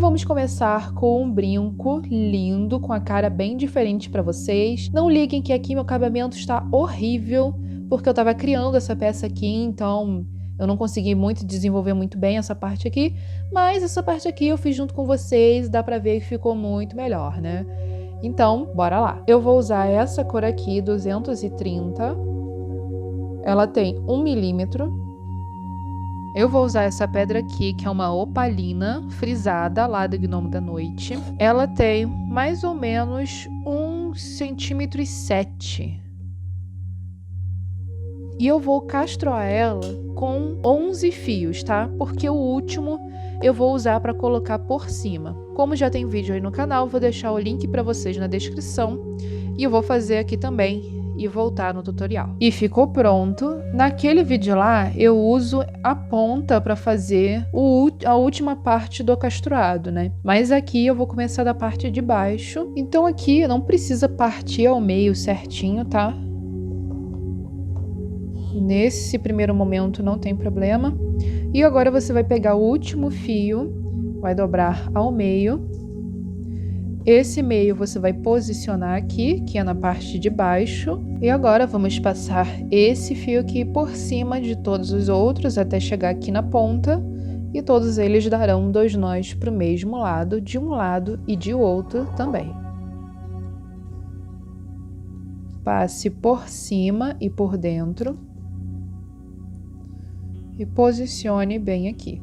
vamos começar com um brinco lindo, com a cara bem diferente para vocês. Não liguem que aqui meu acabamento está horrível, porque eu estava criando essa peça aqui, então eu não consegui desenvolver muito bem essa parte aqui, mas essa parte aqui eu fiz junto com vocês, dá pra ver que ficou muito melhor, né? Então, bora lá. Eu vou usar essa cor aqui, 230. Ela tem 1 milímetro. Eu vou usar essa pedra aqui, que é uma opalina frisada, lá do Gnomo da Noite. Ela tem mais ou menos 1,7 cm. E eu vou castroar ela com 11 fios, tá? Porque o último eu vou usar para colocar por cima. Como já tem vídeo aí no canal, vou deixar o link para vocês na descrição. E eu vou fazer aqui também e voltar no tutorial. E ficou pronto. Naquele vídeo lá, eu uso a ponta para fazer a última parte do castroado, né? Mas aqui eu vou começar da parte de baixo. Então aqui não precisa partir ao meio certinho, tá? Nesse primeiro momento não tem problema. E agora você vai pegar o último fio, vai dobrar ao meio. Esse meio você vai posicionar aqui, que é na parte de baixo. E agora vamos passar esse fio aqui por cima de todos os outros até chegar aqui na ponta. E todos eles darão 2 nós para o mesmo lado, de um lado e de outro também. Passe por cima e por dentro. E posicione bem aqui.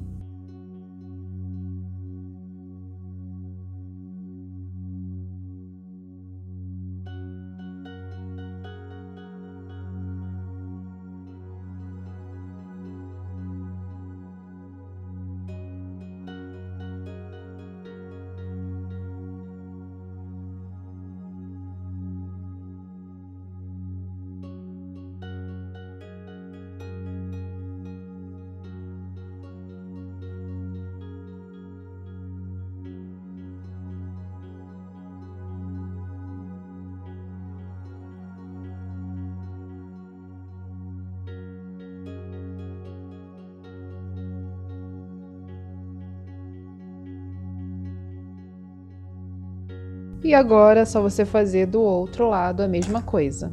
E agora é só você fazer do outro lado a mesma coisa.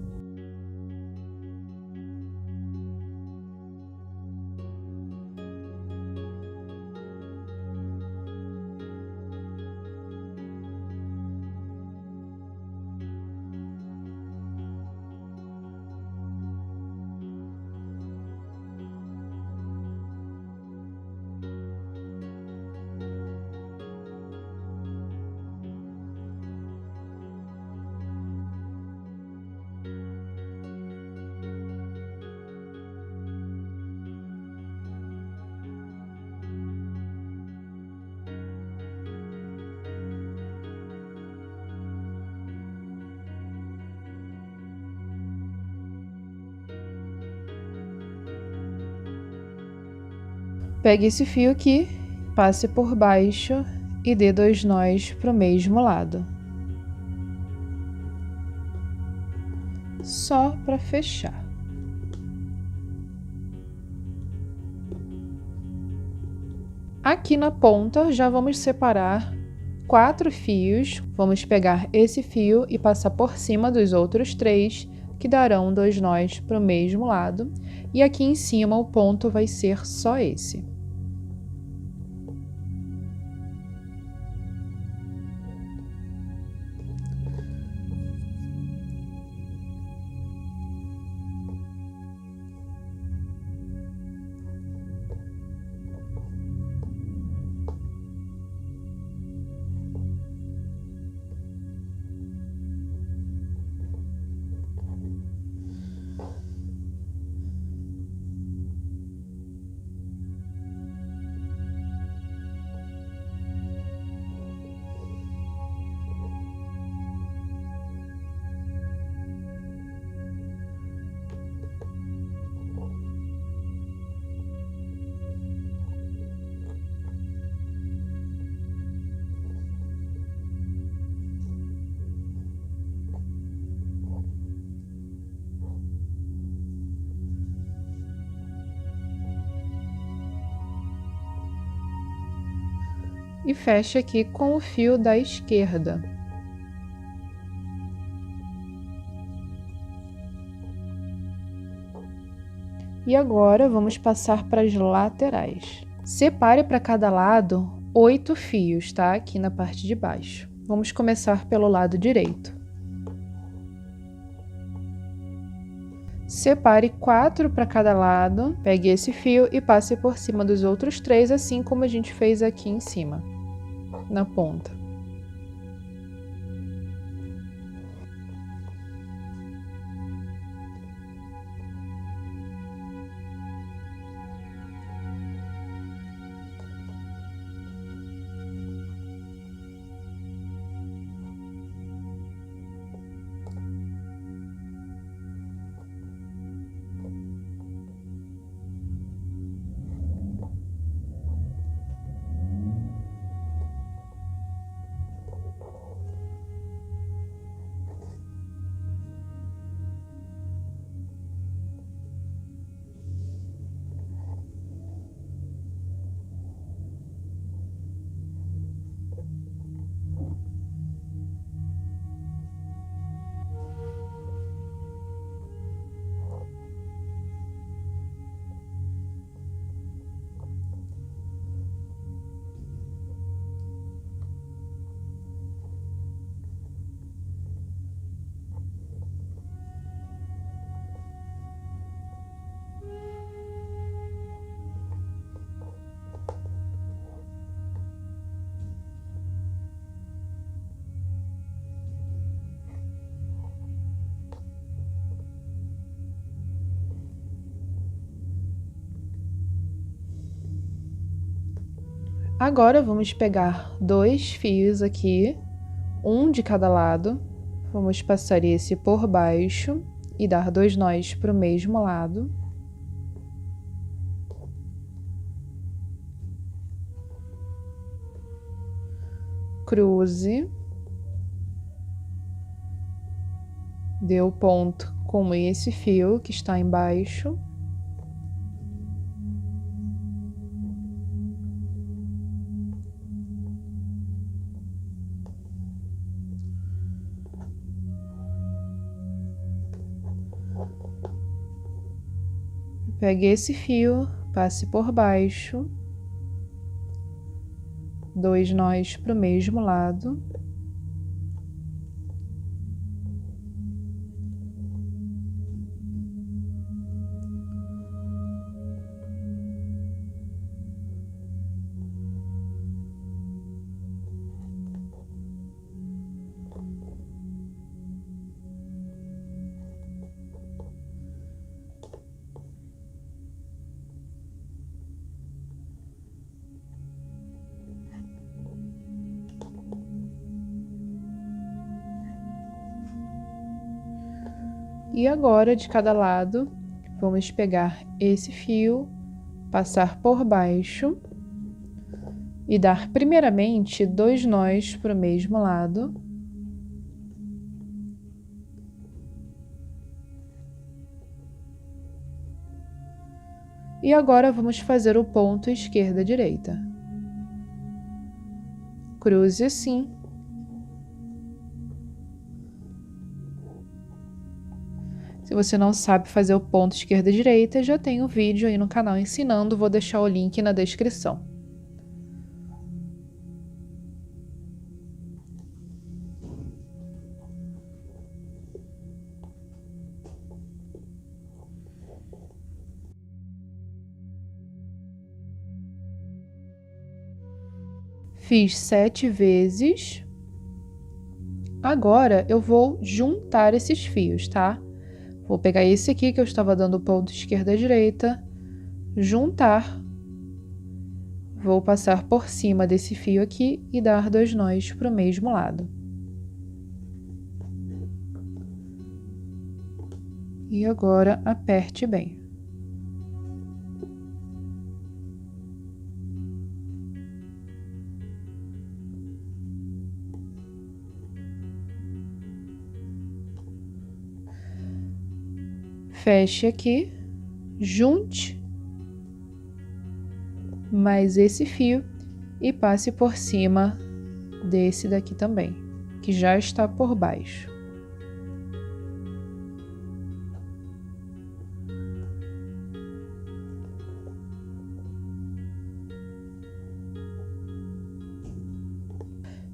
Pegue esse fio aqui, passe por baixo e dê 2 nós para o mesmo lado. Só para fechar. Aqui na ponta já vamos separar 4 fios. Vamos pegar esse fio e passar por cima dos outros 3, que darão 2 nós para o mesmo lado. E aqui em cima o ponto vai ser só esse. e feche aqui com o fio da esquerda. E agora vamos passar para as laterais. Separe para cada lado 8 fios, tá? Aqui na parte de baixo. Vamos começar pelo lado direito. Separe 4 para cada lado, pegue esse fio e passe por cima dos outros 3, assim como a gente fez aqui em cima, na ponta. Agora vamos pegar 2 fios aqui, um de cada lado, vamos passar esse por baixo e dar 2 nós para o mesmo lado. Cruze. Dê o ponto com esse fio que está embaixo. Pegue esse fio, passe por baixo, 2 nós para o mesmo lado. E agora, de cada lado, vamos pegar esse fio, passar por baixo e dar primeiramente 2 nós para o mesmo lado. E agora vamos fazer o ponto esquerda-direita. Cruze assim. Se você não sabe fazer o ponto esquerda-direita, já tem um vídeo aí no canal ensinando, vou deixar o link na descrição. Fiz 7 vezes. Agora eu vou juntar esses fios, tá? Vou pegar esse aqui que eu estava dando ponto esquerda-direita, juntar. Vou passar por cima desse fio aqui e dar 2 nós para o mesmo lado. E agora aperte bem. Feche aqui, junte mais esse fio e passe por cima desse daqui também, que já está por baixo.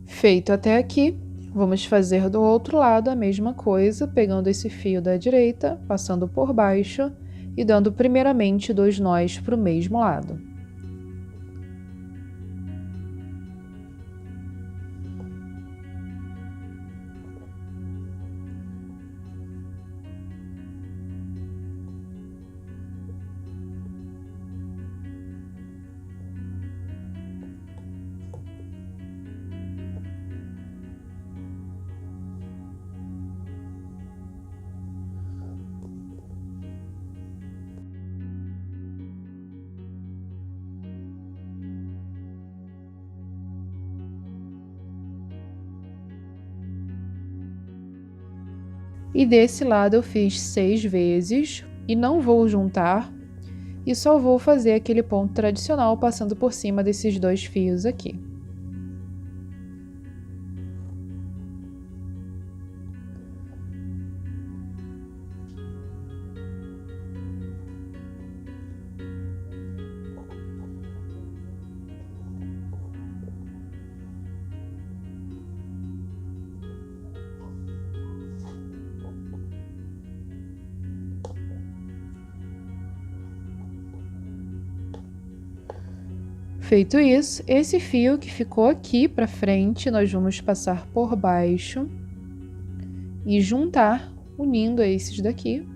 Feito até aqui, vamos fazer do outro lado a mesma coisa, pegando esse fio da direita, passando por baixo e dando primeiramente 2 nós para o mesmo lado. E desse lado eu fiz 6 vezes e não vou juntar, e só vou fazer aquele ponto tradicional passando por cima desses 2 fios aqui. Feito isso, esse fio que ficou aqui para frente, nós vamos passar por baixo e juntar, unindo a esses daqui.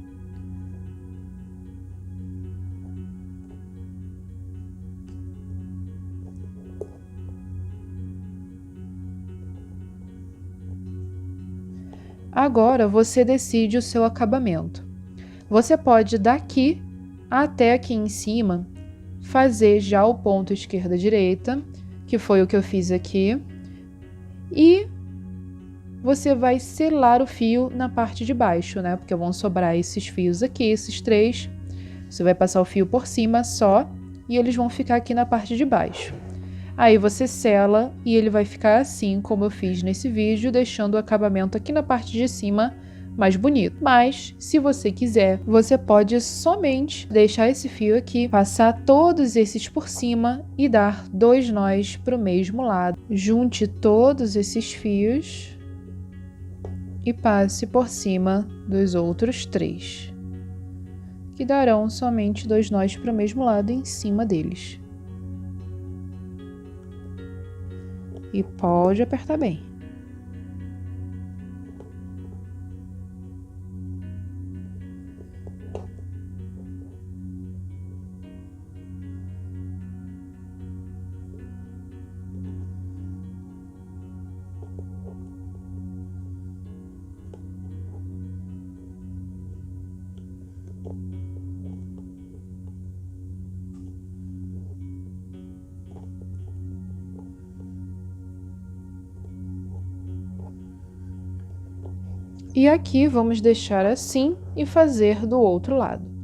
Agora você decide o seu acabamento. Você pode daqui até aqui em cima fazer já o ponto esquerda-direita, que foi o que eu fiz aqui, e você vai selar o fio na parte de baixo, né? Porque vão sobrar esses fios aqui, esses 3. Você vai passar o fio por cima só e eles vão ficar aqui na parte de baixo. Aí você sela e ele vai ficar assim como eu fiz nesse vídeo, deixando o acabamento aqui na parte de cima mais bonito. Mas, se você quiser, você pode somente deixar esse fio aqui, passar todos esses por cima e dar 2 nós para o mesmo lado. Junte todos esses fios e passe por cima dos outros 3, que darão somente 2 nós para o mesmo lado em cima deles. E pode apertar bem. E aqui vamos deixar assim e fazer do outro lado.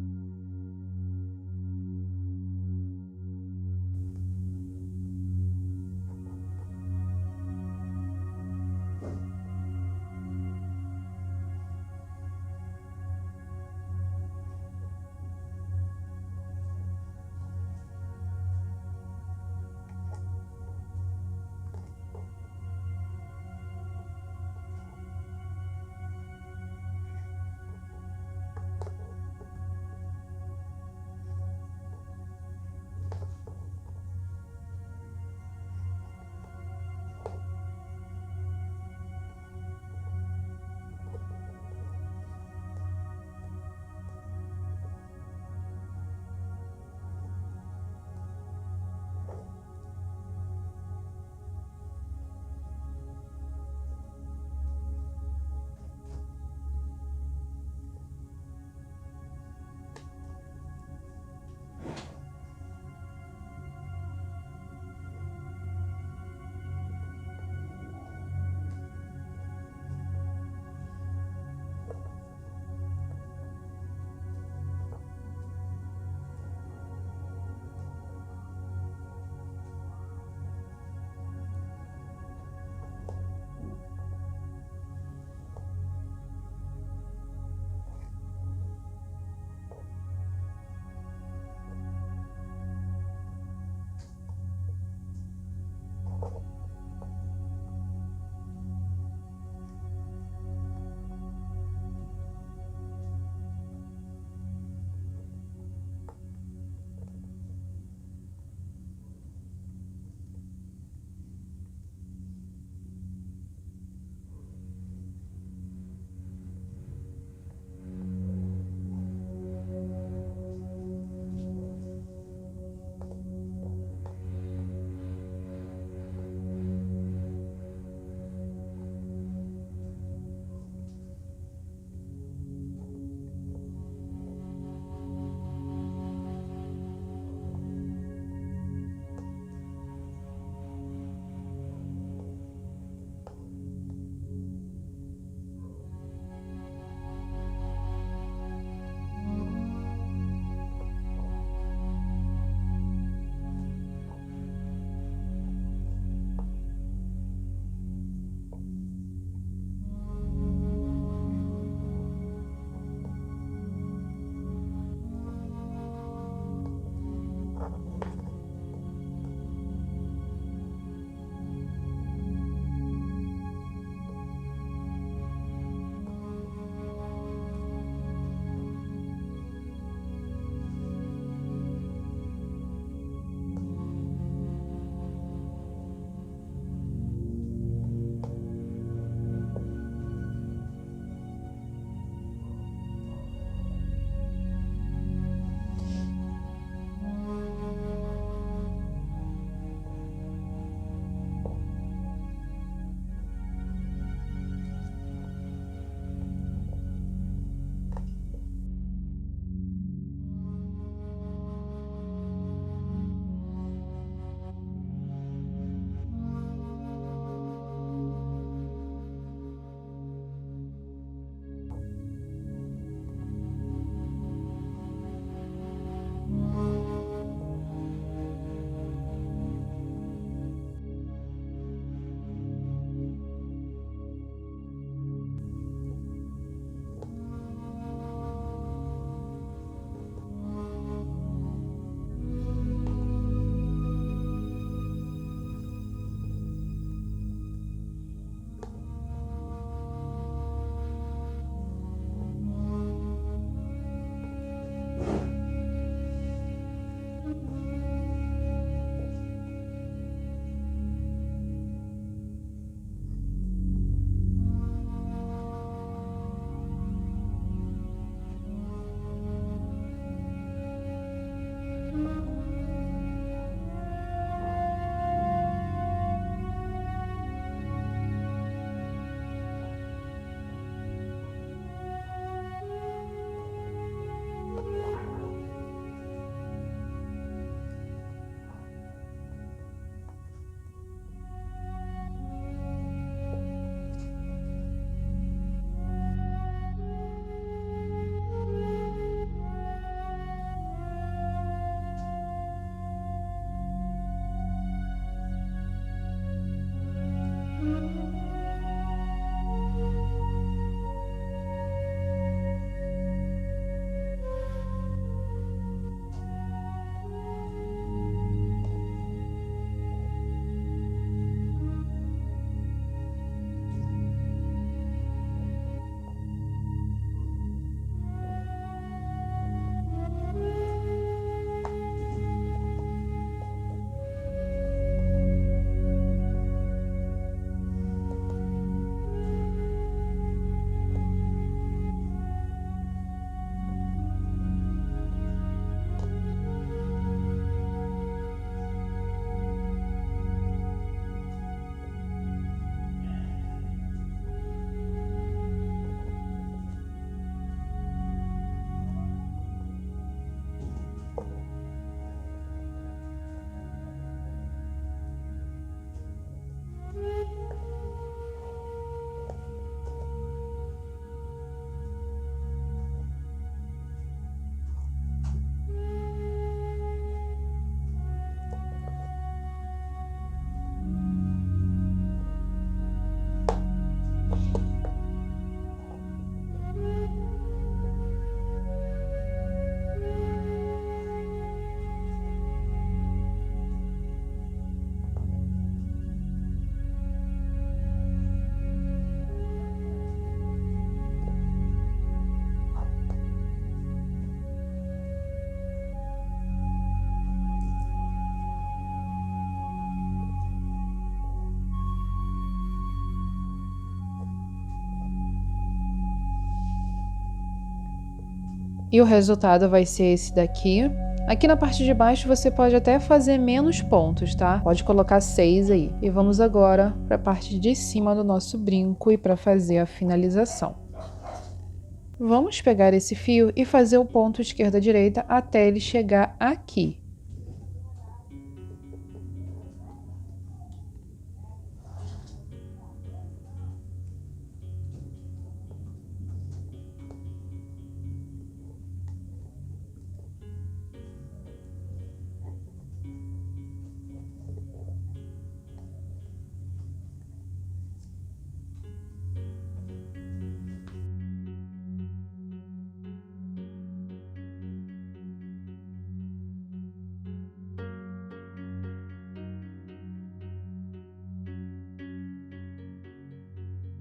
E o resultado vai ser esse daqui. Aqui na parte de baixo você pode até fazer menos pontos, tá? Pode colocar 6 aí. E vamos agora para a parte de cima do nosso brinco e para fazer a finalização. Vamos pegar esse fio e fazer o ponto esquerda-direita até ele chegar aqui.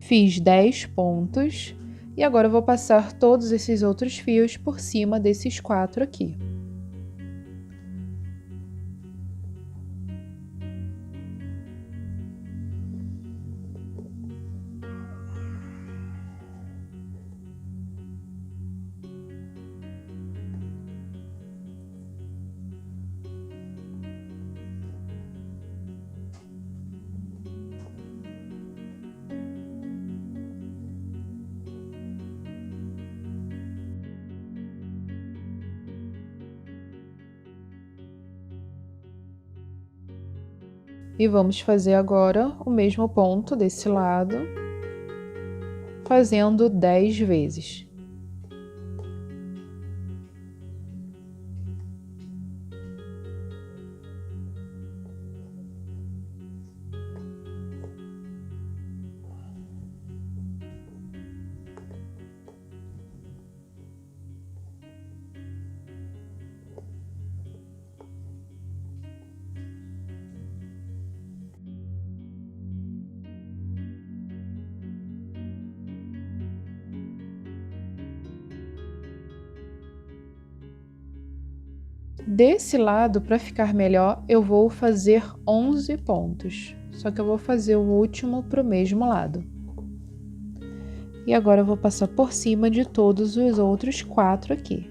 Fiz 10 pontos e agora eu vou passar todos esses outros fios por cima desses 4 aqui. E vamos fazer agora o mesmo ponto desse lado, fazendo 10 vezes. Desse lado, para ficar melhor, eu vou fazer 11 pontos. Só que eu vou fazer o último para o mesmo lado. E agora eu vou passar por cima de todos os outros 4 aqui.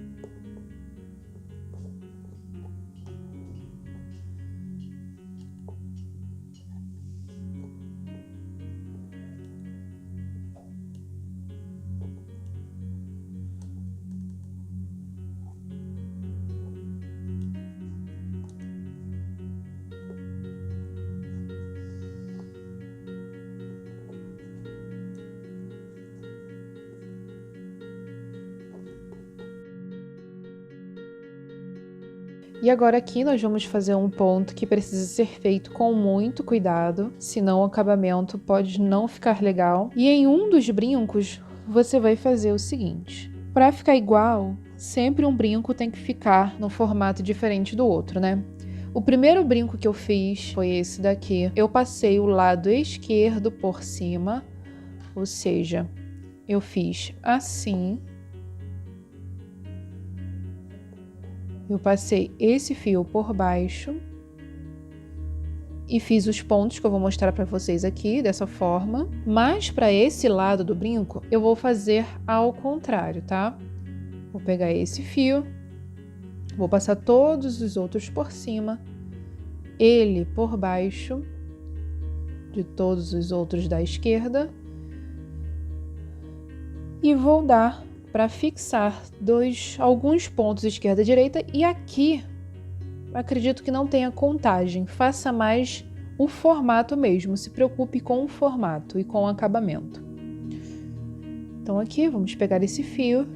E agora aqui nós vamos fazer um ponto que precisa ser feito com muito cuidado, senão o acabamento pode não ficar legal. E em um dos brincos, você vai fazer o seguinte. Para ficar igual, sempre um brinco tem que ficar no formato diferente do outro, né? O primeiro brinco que eu fiz foi esse daqui. Eu passei o lado esquerdo por cima, ou seja, eu fiz assim. Eu passei esse fio por baixo e fiz os pontos que eu vou mostrar para vocês aqui, dessa forma. Mas para esse lado do brinco, eu vou fazer ao contrário, tá? Vou pegar esse fio, vou passar todos os outros por cima, ele por baixo de todos os outros da esquerda e vou dar para fixar alguns pontos esquerda e direita, e aqui acredito que não tenha contagem, faça mais o formato mesmo, se preocupe com o formato e com o acabamento. Então aqui vamos pegar esse fio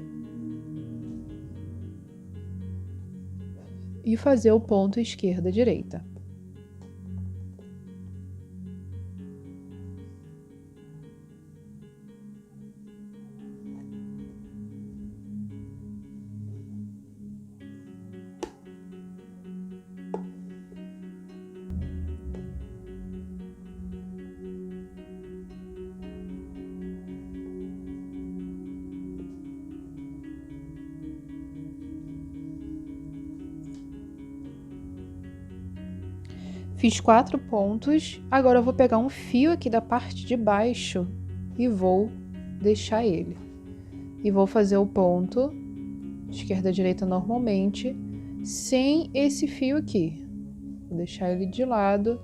e fazer o ponto esquerda e direita. Fiz 4 pontos, agora eu vou pegar um fio aqui da parte de baixo e vou deixar ele. E vou fazer o ponto esquerda, direita normalmente, sem esse fio aqui. Vou deixar ele de lado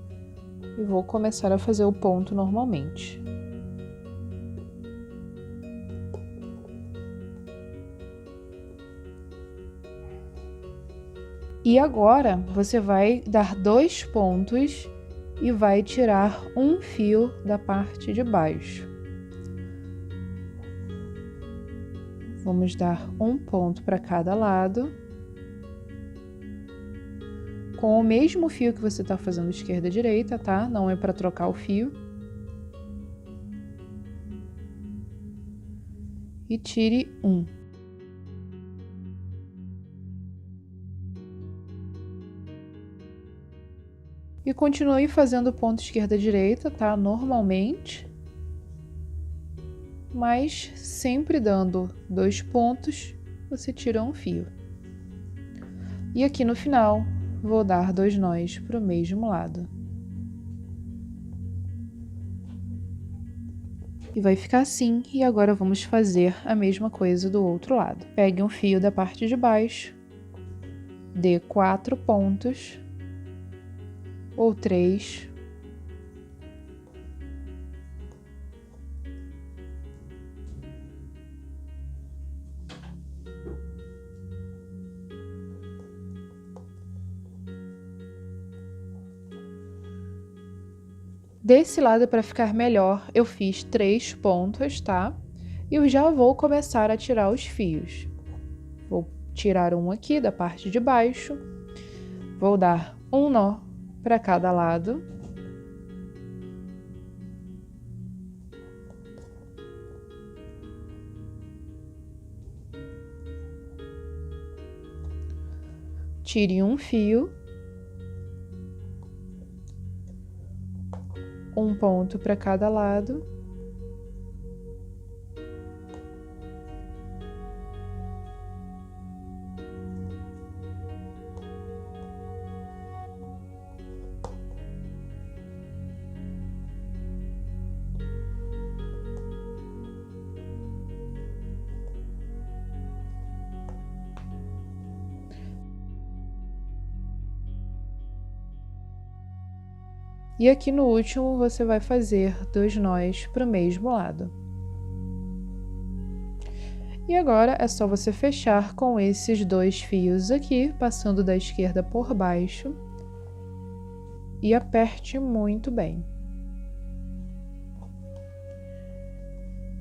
e vou começar a fazer o ponto normalmente. E agora você vai dar 2 pontos e vai tirar um fio da parte de baixo. Vamos dar um ponto para cada lado. Com o mesmo fio que você está fazendo esquerda e direita, tá? Não é para trocar o fio. E tire um. E continue fazendo ponto esquerda e direita, tá? Normalmente. Mas sempre dando 2 pontos, você tira um fio. E aqui no final, vou dar 2 nós para o mesmo lado. E vai ficar assim, e agora vamos fazer a mesma coisa do outro lado. Pegue um fio da parte de baixo, dê 4 pontos, ou 3, desse lado, para ficar melhor, eu fiz 3 pontos, tá? E eu já vou começar a tirar os fios. Vou tirar um aqui da parte de baixo, vou dar um nó para cada lado. Tire um fio. Um ponto para cada lado. E aqui no último você vai fazer 2 nós para o mesmo lado. E agora é só você fechar com esses 2 fios aqui, passando da esquerda por baixo. E aperte muito bem.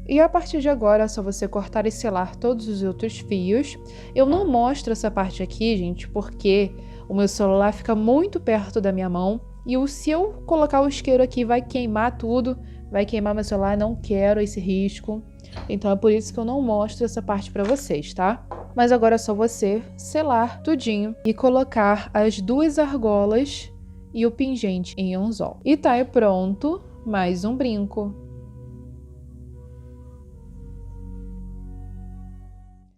E a partir de agora é só você cortar e selar todos os outros fios. Eu não mostro essa parte aqui, gente, porque o meu celular fica muito perto da minha mão. E se eu colocar o isqueiro aqui, vai queimar tudo, vai queimar meu celular, não quero esse risco. Então é por isso que eu não mostro essa parte para vocês, tá? Mas agora é só você selar tudinho e colocar as 2 argolas e o pingente em anzol. E tá aí pronto mais um brinco.